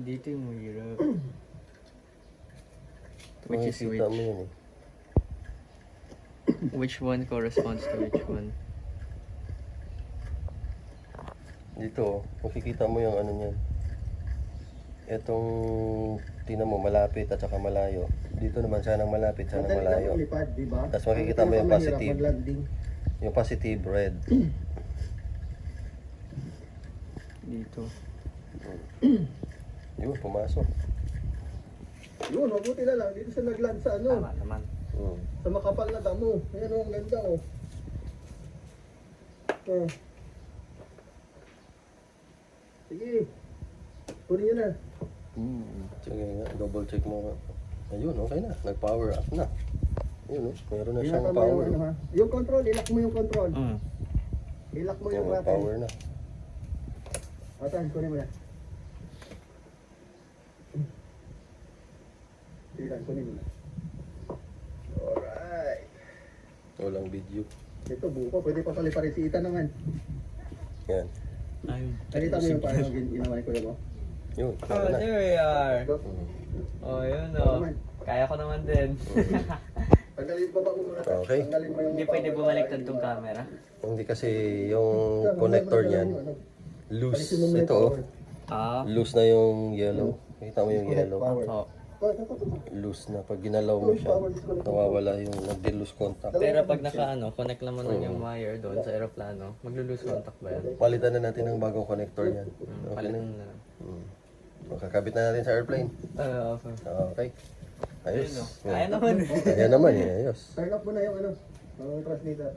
Dito yung mahirap. Which is Makikita mo which? yun eh. Which one corresponds to which one? Dito, makikita mo yung ano niyan. Itong, tingnan mo, malapit at saka malayo. Dito naman, sanang malapit, sanang malayo. Lipad, di ba? Tapos makikita mo yung Mahirap positive. mag-landing. Yung positive red. Dito. Yun, pumasok. Yun, mabuti na lang. Dito siya nag-land sa ano. Tama naman. Sa makapal na damo. Ayan o, ang ganda o. Oh. Sige. Kunin nyo na. Sige nga, double check mo nga. Ayun, okay na. Nag-power up na. Ayun, meron na siyang Ilak mo yung, power. ano, ha? Yung control, ilak mo yung control. Mm. Ilak mo Ayun, yung may rattle. power na. Atan, kunin mo na. Sige lang, kunin mo na. Alright. Walang video. Ito, buko. Pwede pa paliparin si Ita naman. Yan. Ayun. Nakita mo yung paano ginawa ni Kuya mo? Yun. Oh, meron na. there we are. Go. Oh, yun Ito oh. naman. Kaya ko naman din. Tanggalin baba mo muna. Okay. Tanggalin mo yung Hindi pwede bumaliktad tong camera. Hindi kasi yung connector niyan, loose. Ito oh. Ah. Loose na yung yellow. Nakita mo yung yellow. Oh. Loose na. Pag ginalaw mo siya, nawawala yung nagdi-loose contact. Pero pag connect naman nun yung wire doon sa aeroplano, maglo-lose contact ba yan? Palitan na natin ng bagong connector niyan. Okay na. Palitan na lang. Makakabit na natin sa airplane. Okay. Okay. Ayos. Kaya naman. Kaya naman eh. Ayos. Turn off mo na yung ano, transmitter.